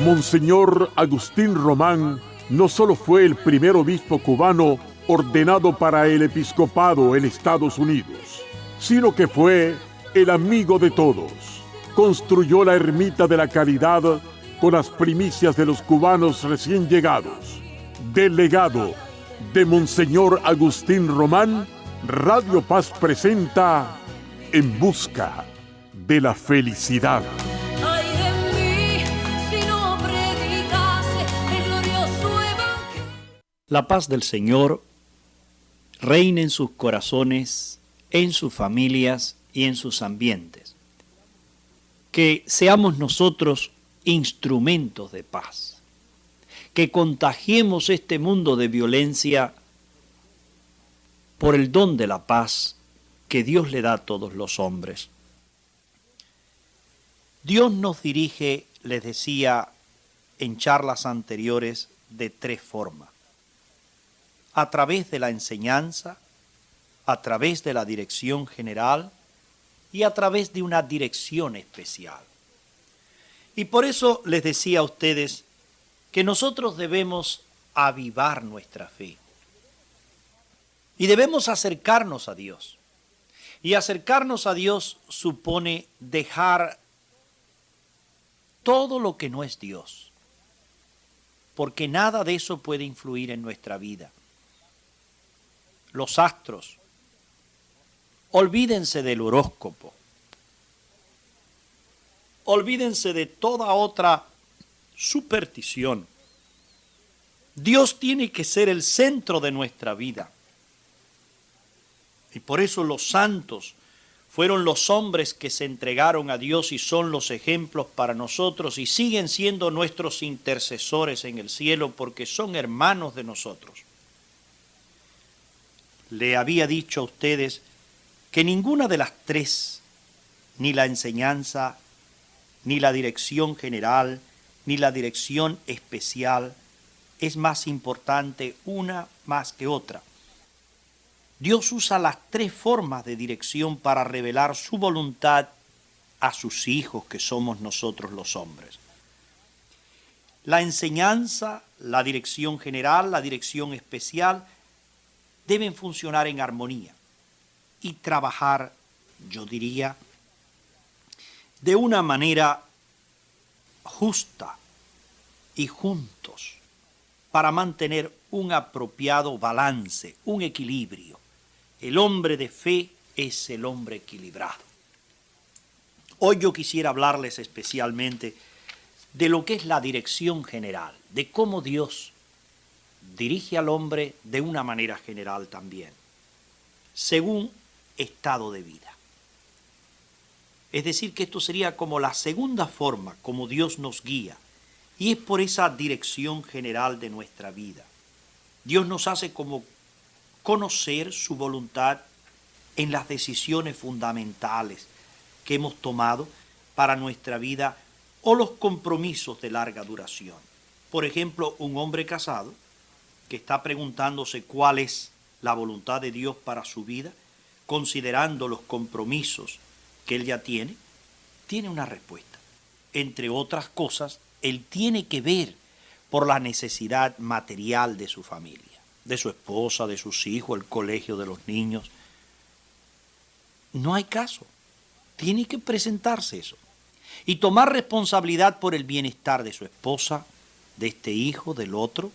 Monseñor Agustín Román no solo fue el primer obispo cubano ordenado para el episcopado en Estados Unidos, sino que fue el amigo de todos. Construyó la Ermita de la Caridad con las primicias de los cubanos recién llegados. Del legado de Monseñor Agustín Román, Radio Paz presenta En Busca de la Felicidad. La paz del Señor reina en sus corazones, en sus familias y en sus ambientes. Que seamos nosotros instrumentos de paz. Que contagiemos este mundo de violencia por el don de la paz que Dios le da a todos los hombres. Dios nos dirige, les decía en charlas anteriores, de tres formas. A través de la enseñanza, a través de la dirección general y a través de una dirección especial. Y por eso les decía a ustedes que nosotros debemos avivar nuestra fe y debemos acercarnos a Dios. Y acercarnos a Dios supone dejar todo lo que no es Dios, porque nada de eso puede influir en nuestra vida. Los astros, olvídense del horóscopo, olvídense de toda otra superstición. Dios tiene que ser el centro de nuestra vida. Y por eso los santos fueron los hombres que se entregaron a Dios y son los ejemplos para nosotros y siguen siendo nuestros intercesores en el cielo porque son hermanos de nosotros. Le había dicho a ustedes que ninguna de las tres, ni la enseñanza, ni la dirección general, ni la dirección especial, es más importante una más que otra. Dios usa las tres formas de dirección para revelar su voluntad a sus hijos, que somos nosotros los hombres. La enseñanza, la dirección general, la dirección especial, deben funcionar en armonía y trabajar, yo diría, de una manera justa y juntos para mantener un apropiado balance, un equilibrio. El hombre de fe es el hombre equilibrado. Hoy yo quisiera hablarles especialmente de lo que es la dirección general, de cómo Dios dirige al hombre de una manera general también, según estado de vida. Es decir, que esto sería como la segunda forma como Dios nos guía, y es por esa dirección general de nuestra vida. Dios nos hace como conocer su voluntad en las decisiones fundamentales que hemos tomado para nuestra vida o los compromisos de larga duración. Por ejemplo, un hombre casado que está preguntándose cuál es la voluntad de Dios para su vida, considerando los compromisos que él ya tiene una respuesta. Entre otras cosas, él tiene que ver por la necesidad material de su familia, de su esposa, de sus hijos, el colegio de los niños. No hay caso. Tiene que presentarse eso. Y tomar responsabilidad por el bienestar de su esposa, de este hijo, del otro,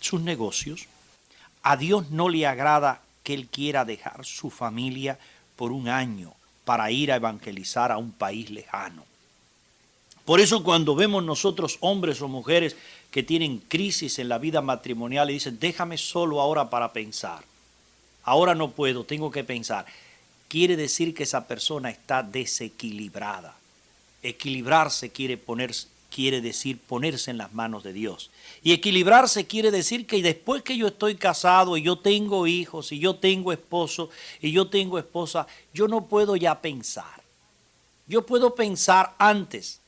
sus negocios. A Dios no le agrada que él quiera dejar su familia por un año para ir a evangelizar a un país lejano. Por eso cuando vemos nosotros hombres o mujeres que tienen crisis en la vida matrimonial y dicen, déjame solo ahora para pensar, ahora no puedo, tengo que pensar, quiere decir que esa persona está desequilibrada. Equilibrarse quiere decir ponerse en las manos de Dios. Y equilibrarse quiere decir que después que yo estoy casado y yo tengo hijos y yo tengo esposo y yo tengo esposa, yo no puedo ya pensar. Yo puedo pensar antes.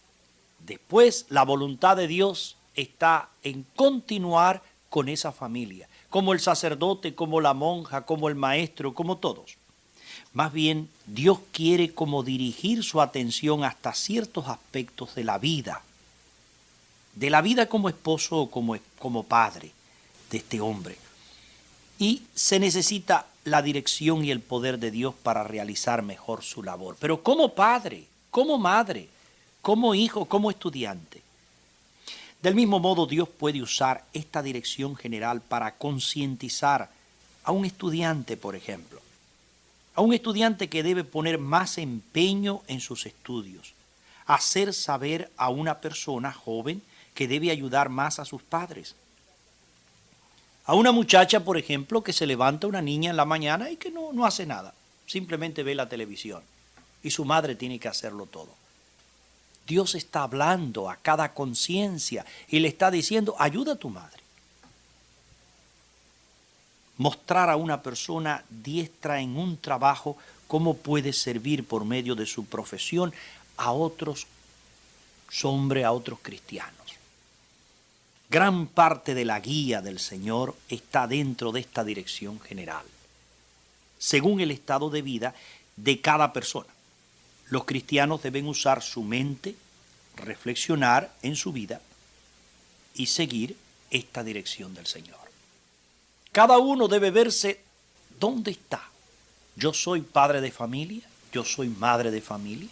Después la voluntad de Dios está en continuar con esa familia, como el sacerdote, como la monja, como el maestro, como todos. Más bien, Dios quiere como dirigir su atención hasta ciertos aspectos de la vida. de la vida como esposo o como padre de este hombre. Y se necesita la dirección y el poder de Dios para realizar mejor su labor. Pero como padre, como madre, como hijo, como estudiante. Del mismo modo, Dios puede usar esta dirección general para concientizar a un estudiante, por ejemplo. A un estudiante que debe poner más empeño en sus estudios. Hacer saber a una persona joven que debe ayudar más a sus padres. A una muchacha, por ejemplo, que se levanta una niña en la mañana y que no hace nada. Simplemente ve la televisión. Y su madre tiene que hacerlo todo. Dios está hablando a cada conciencia y le está diciendo, ayuda a tu madre. Mostrar a una persona diestra en un trabajo cómo puede servir por medio de su profesión a otros hombres, a otros cristianos. Gran parte de la guía del Señor está dentro de esta dirección general, según el estado de vida de cada persona. Los cristianos deben usar su mente, reflexionar en su vida y seguir esta dirección del Señor. Cada uno debe verse dónde está. Yo soy padre de familia, yo soy madre de familia,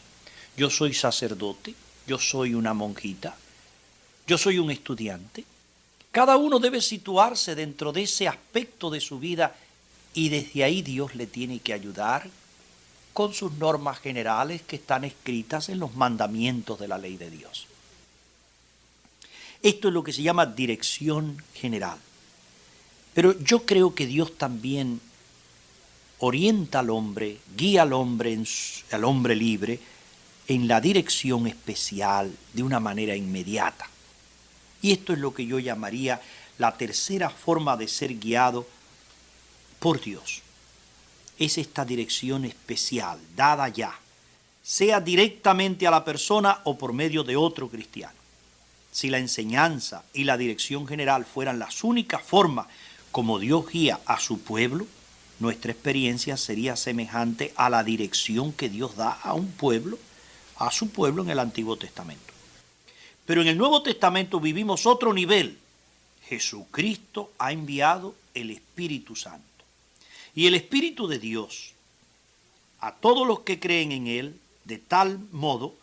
yo soy sacerdote, yo soy una monjita, yo soy un estudiante. Cada uno debe situarse dentro de ese aspecto de su vida y desde ahí Dios le tiene que ayudar con sus normas generales que están escritas en los mandamientos de la ley de Dios. Esto es lo que se llama dirección general. Pero yo creo que Dios también orienta al hombre, guía al hombre, al hombre libre, en la dirección especial de una manera inmediata. Y esto es lo que yo llamaría la tercera forma de ser guiado por Dios. Es esta dirección especial, dada ya, sea directamente a la persona o por medio de otro cristiano. Si la enseñanza y la dirección general fueran las únicas formas como Dios guía a su pueblo, nuestra experiencia sería semejante a la dirección que Dios da a un pueblo, a su pueblo en el Antiguo Testamento. Pero en el Nuevo Testamento vivimos otro nivel. Jesucristo ha enviado el Espíritu Santo. Y el Espíritu de Dios, a todos los que creen en Él, de tal modo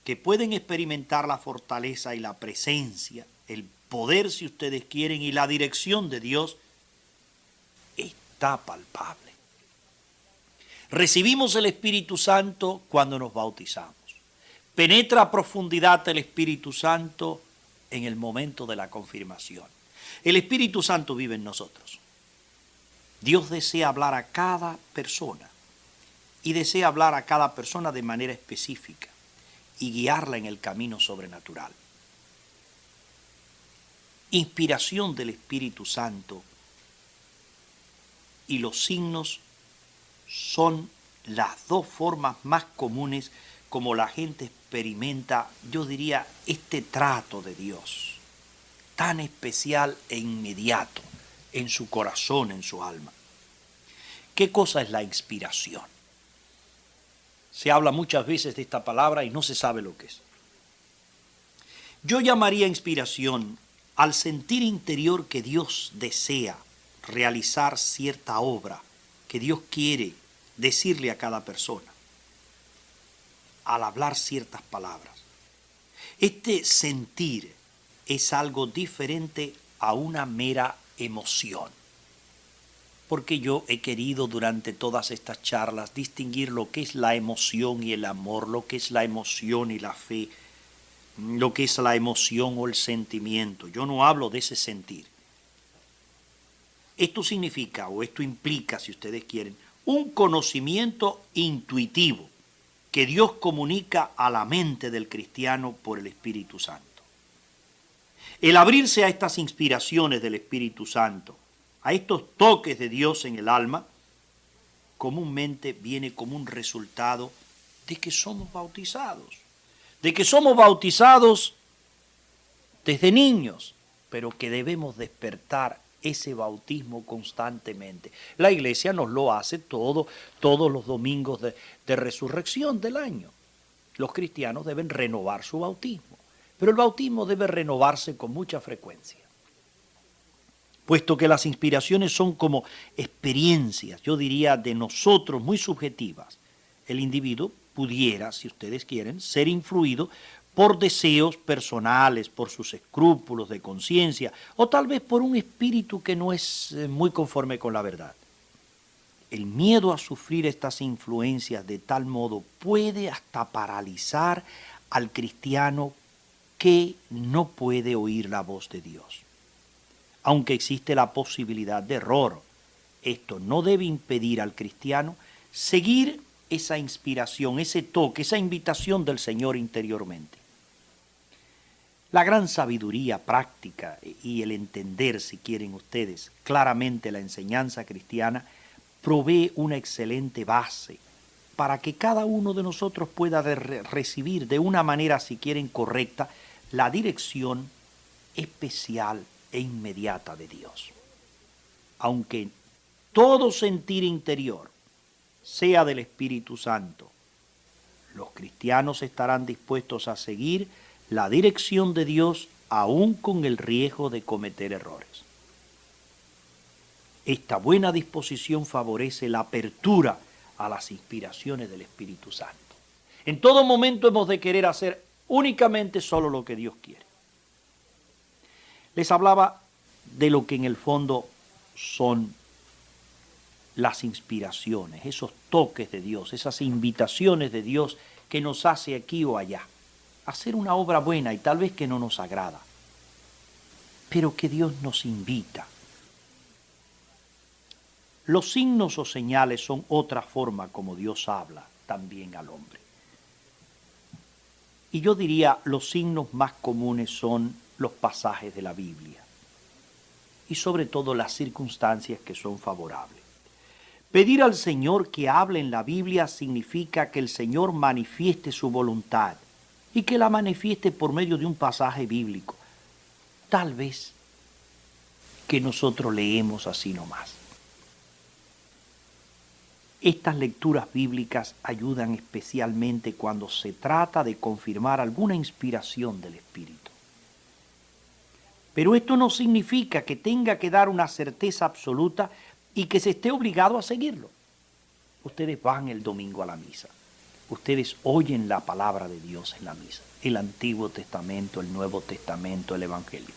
que pueden experimentar la fortaleza y la presencia, el poder, si ustedes quieren, y la dirección de Dios, está palpable. Recibimos el Espíritu Santo cuando nos bautizamos. Penetra a profundidad el Espíritu Santo en el momento de la confirmación. El Espíritu Santo vive en nosotros. Dios desea hablar a cada persona y desea hablar a cada persona de manera específica y guiarla en el camino sobrenatural. Inspiración del Espíritu Santo y los signos son las dos formas más comunes como la gente experimenta, yo diría, este trato de Dios, tan especial e inmediato en su corazón, en su alma. ¿Qué cosa es la inspiración? Se habla muchas veces de esta palabra y no se sabe lo que es. Yo llamaría inspiración al sentir interior que Dios desea realizar cierta obra, que Dios quiere decirle a cada persona, al hablar ciertas palabras. Este sentir es algo diferente a una mera emoción. Porque yo he querido durante todas estas charlas distinguir lo que es la emoción y el amor, lo que es la emoción y la fe, lo que es la emoción o el sentimiento. Yo no hablo de ese sentir. Esto significa, o esto implica, si ustedes quieren, un conocimiento intuitivo que Dios comunica a la mente del cristiano por el Espíritu Santo. El abrirse a estas inspiraciones del Espíritu Santo, a estos toques de Dios en el alma, comúnmente viene como un resultado de que somos bautizados. De que somos bautizados desde niños, pero que debemos despertar ese bautismo constantemente. La iglesia nos lo hace todos los domingos de resurrección del año. Los cristianos deben renovar su bautismo. Pero el bautismo debe renovarse con mucha frecuencia, puesto que las inspiraciones son como experiencias, yo diría, de nosotros muy subjetivas. El individuo pudiera, si ustedes quieren, ser influido por deseos personales, por sus escrúpulos de conciencia, o tal vez por un espíritu que no es muy conforme con la verdad. El miedo a sufrir estas influencias de tal modo puede hasta paralizar al cristiano que no puede oír la voz de Dios. Aunque existe la posibilidad de error, esto no debe impedir al cristiano seguir esa inspiración, ese toque, esa invitación del Señor interiormente. La gran sabiduría práctica y el entender, si quieren ustedes, claramente la enseñanza cristiana provee una excelente base para que cada uno de nosotros pueda recibir de una manera, si quieren, correcta, la dirección especial e inmediata de Dios. Aunque todo sentir interior sea del Espíritu Santo, los cristianos estarán dispuestos a seguir la dirección de Dios aún con el riesgo de cometer errores. Esta buena disposición favorece la apertura a las inspiraciones del Espíritu Santo. En todo momento hemos de querer hacer únicamente solo lo que Dios quiere. Les hablaba de lo que en el fondo son las inspiraciones, esos toques de Dios, esas invitaciones de Dios que nos hace aquí o allá. Hacer una obra buena y tal vez que no nos agrada, pero que Dios nos invita. Los signos o señales son otra forma como Dios habla también al hombre. Y yo diría, los signos más comunes son los pasajes de la Biblia y sobre todo las circunstancias que son favorables. Pedir al Señor que hable en la Biblia significa que el Señor manifieste su voluntad y que la manifieste por medio de un pasaje bíblico, tal vez que nosotros leemos así nomás. Estas lecturas bíblicas ayudan especialmente cuando se trata de confirmar alguna inspiración del Espíritu. Pero esto no significa que tenga que dar una certeza absoluta y que se esté obligado a seguirlo. Ustedes van el domingo a la misa. Ustedes oyen la palabra de Dios en la misa, el Antiguo Testamento, el Nuevo Testamento, el Evangelio.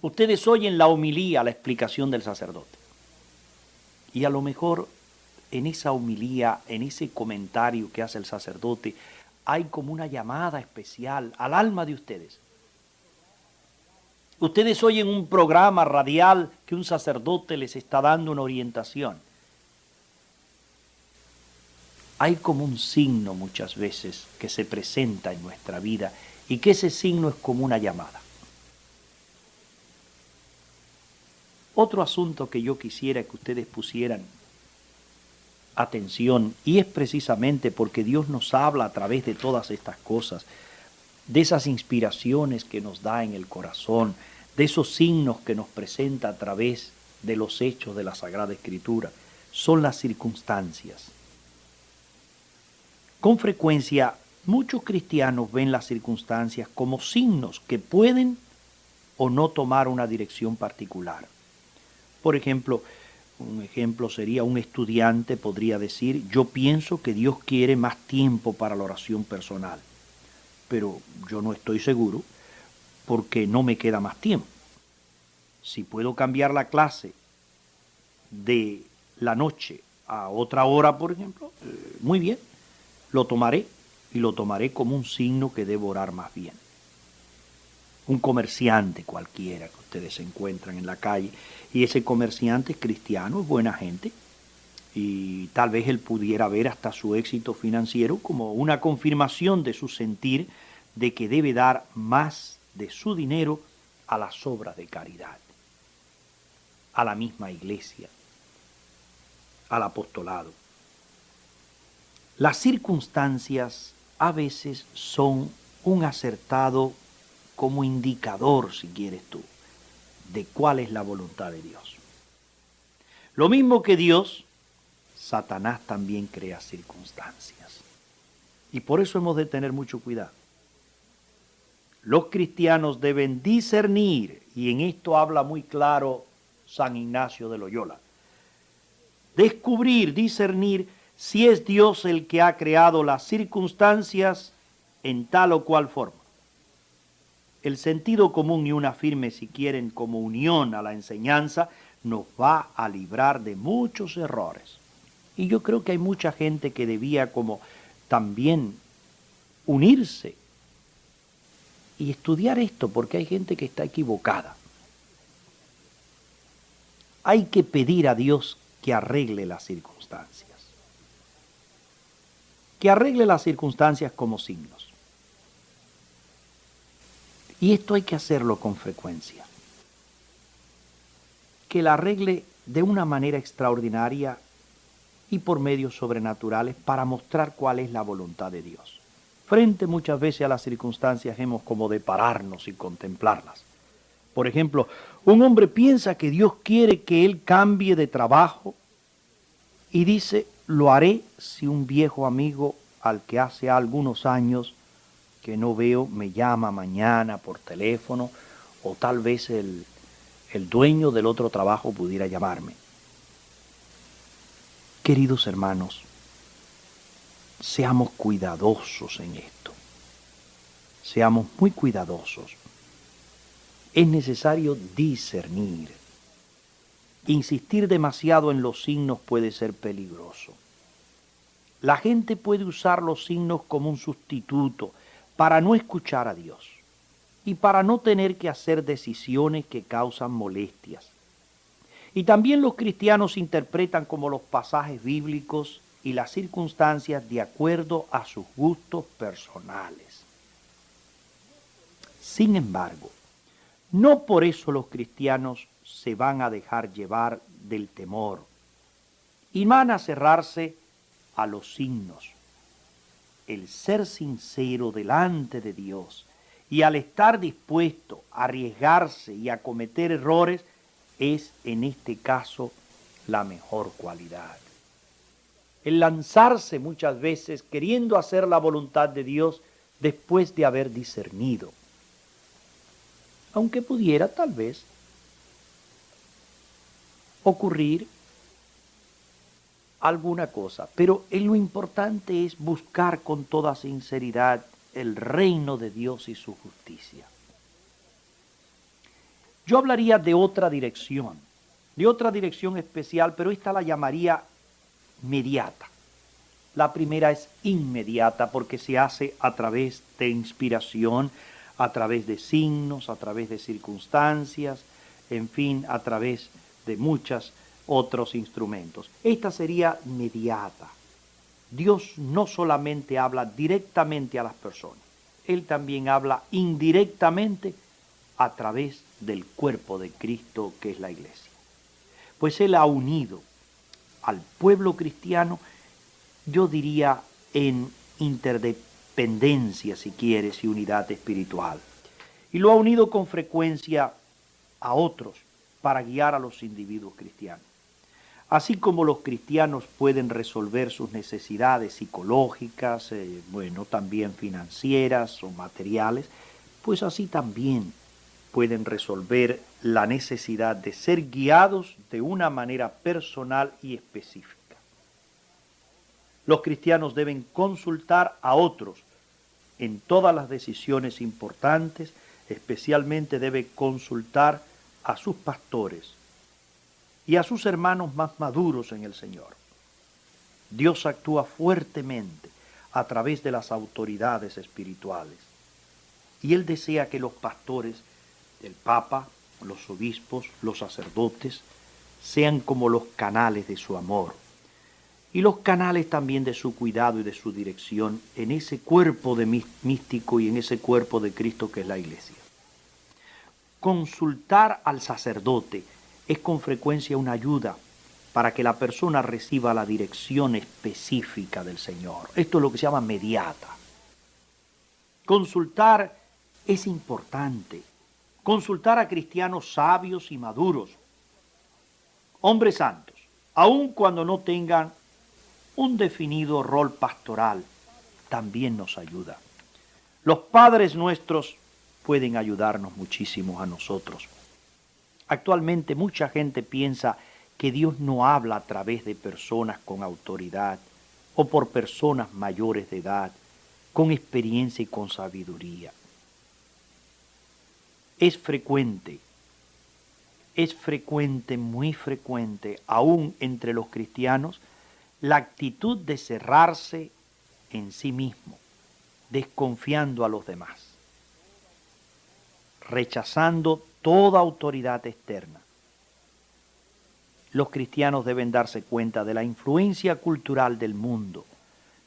Ustedes oyen la homilía, la explicación del sacerdote. Y a lo mejor en esa homilía, en ese comentario que hace el sacerdote, hay como una llamada especial al alma de ustedes. Ustedes oyen un programa radial que un sacerdote les está dando una orientación. Hay como un signo muchas veces que se presenta en nuestra vida y que ese signo es como una llamada. Otro asunto que yo quisiera que ustedes pusieran atención, y es precisamente porque Dios nos habla a través de todas estas cosas, de esas inspiraciones que nos da en el corazón, de esos signos que nos presenta a través de los hechos de la Sagrada Escritura, son las circunstancias. Con frecuencia, muchos cristianos ven las circunstancias como signos que pueden o no tomar una dirección particular. Por ejemplo, un ejemplo sería un estudiante podría decir, yo pienso que Dios quiere más tiempo para la oración personal, pero yo no estoy seguro porque no me queda más tiempo. Si puedo cambiar la clase de la noche a otra hora, por ejemplo, muy bien, lo tomaré y lo tomaré como un signo que debo orar más bien. Un comerciante cualquiera que ustedes se encuentran en la calle y ese comerciante es cristiano, es buena gente y tal vez él pudiera ver hasta su éxito financiero como una confirmación de su sentir de que debe dar más de su dinero a las obras de caridad, a la misma iglesia, al apostolado. Las circunstancias a veces son un acertado como indicador, si quieres tú, de cuál es la voluntad de Dios. Lo mismo que Dios, Satanás también crea circunstancias. Y por eso hemos de tener mucho cuidado. los cristianos deben discernir, y en esto habla muy claro San Ignacio de Loyola, descubrir, discernir si es Dios el que ha creado las circunstancias en tal o cual forma. El sentido común y una firme, si quieren, como unión a la enseñanza, nos va a librar de muchos errores. Y yo creo que hay mucha gente que debía como también unirse y estudiar esto, porque hay gente que está equivocada. Hay que pedir a Dios que arregle las circunstancias. Que arregle las circunstancias como signos. Y esto hay que hacerlo con frecuencia. Que la arregle de una manera extraordinaria y por medios sobrenaturales para mostrar cuál es la voluntad de Dios. Frente muchas veces a las circunstancias hemos como de pararnos y contemplarlas. Por ejemplo, un hombre piensa que Dios quiere que él cambie de trabajo y dice, lo haré si un viejo amigo al que hace algunos años que no veo me llama mañana por teléfono, o tal vez el dueño del otro trabajo pudiera llamarme. Queridos hermanos, seamos cuidadosos en esto. Seamos muy cuidadosos. Es necesario discernir. Insistir demasiado en los signos puede ser peligroso. La gente puede usar los signos como un sustituto para no escuchar a Dios y para no tener que hacer decisiones que causan molestias. Y también los cristianos interpretan como los pasajes bíblicos y las circunstancias de acuerdo a sus gustos personales. Sin embargo, no por eso los cristianos se van a dejar llevar del temor y van a cerrarse a los signos. El ser sincero delante de Dios y al estar dispuesto a arriesgarse y a cometer errores es en este caso la mejor cualidad. El lanzarse muchas veces queriendo hacer la voluntad de Dios después de haber discernido. Aunque pudiera tal vez ocurrir alguna cosa, pero lo importante es buscar con toda sinceridad el reino de Dios y su justicia. Yo hablaría de otra dirección especial, pero esta la llamaría mediata. La primera es inmediata porque se hace a través de inspiración, a través de signos, a través de circunstancias, en fin, a través de muchos otros instrumentos. Esta sería mediata. Dios no solamente habla directamente a las personas, Él también habla indirectamente a través del cuerpo de Cristo que es la Iglesia. Pues Él ha unido al pueblo cristiano, yo diría, en interdependencia, si quieres, y unidad espiritual. Y lo ha unido con frecuencia a otros para guiar a los individuos cristianos. Así como los cristianos pueden resolver sus necesidades psicológicas, también financieras o materiales, pues así también pueden resolver la necesidad de ser guiados de una manera personal y específica. Los cristianos deben consultar a otros en todas las decisiones importantes, especialmente debe consultar a sus pastores y a sus hermanos más maduros en el Señor. Dios actúa fuertemente a través de las autoridades espirituales y Él desea que los pastores, el Papa, los obispos, los sacerdotes, sean como los canales de su amor y los canales también de su cuidado y de su dirección en ese cuerpo de místico y en ese cuerpo de Cristo que es la Iglesia. Consultar al sacerdote es con frecuencia una ayuda para que la persona reciba la dirección específica del Señor. Esto es lo que se llama mediata. Consultar es importante. Consultar a cristianos sabios y maduros, hombres santos, aun cuando no tengan un definido rol pastoral, también nos ayuda. Los padres nuestros pueden ayudarnos muchísimo a nosotros. Actualmente mucha gente piensa que Dios no habla a través de personas con autoridad o por personas mayores de edad, con experiencia y con sabiduría. Es frecuente, muy frecuente, aún entre los cristianos, la actitud de cerrarse en sí mismo, desconfiando a los demás, rechazando toda autoridad externa. Los cristianos deben darse cuenta de la influencia cultural del mundo,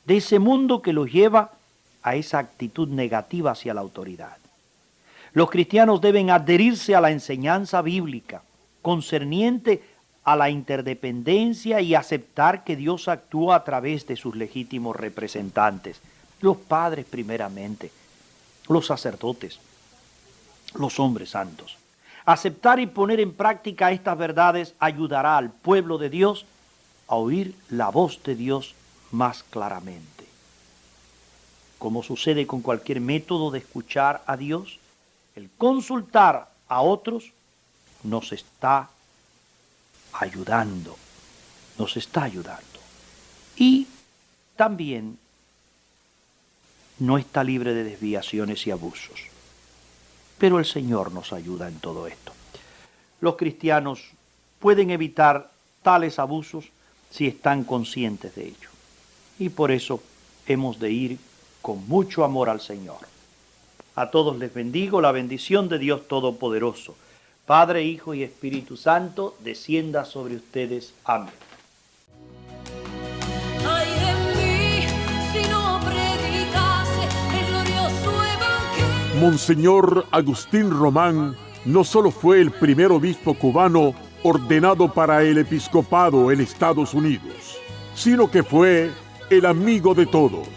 de ese mundo que los lleva a esa actitud negativa hacia la autoridad. Los cristianos deben adherirse a la enseñanza bíblica concerniente a la interdependencia y aceptar que Dios actúa a través de sus legítimos representantes, los padres primeramente, los sacerdotes, los hombres santos. Aceptar y poner en práctica estas verdades ayudará al pueblo de Dios a oír la voz de Dios más claramente. Como sucede con cualquier método de escuchar a Dios, el consultar a otros nos está ayudando. Y también no está libre de desviaciones y abusos. Pero el Señor nos ayuda en todo esto. Los cristianos pueden evitar tales abusos si están conscientes de ello. Y por eso hemos de ir con mucho amor al Señor. A todos les bendigo la bendición de Dios Todopoderoso, Padre, Hijo y Espíritu Santo, descienda sobre ustedes. Amén. Ay de mí, si no predicase el glorioso evangelio. Monseñor Agustín Román no solo fue el primer obispo cubano ordenado para el episcopado en Estados Unidos, sino que fue el amigo de todos.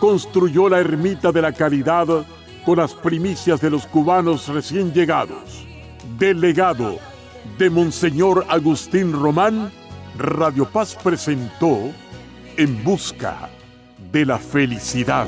Construyó la ermita de la Caridad con las primicias de los cubanos recién llegados. Del legado de Monseñor Agustín Román, Radio Paz presentó En Busca de la Felicidad.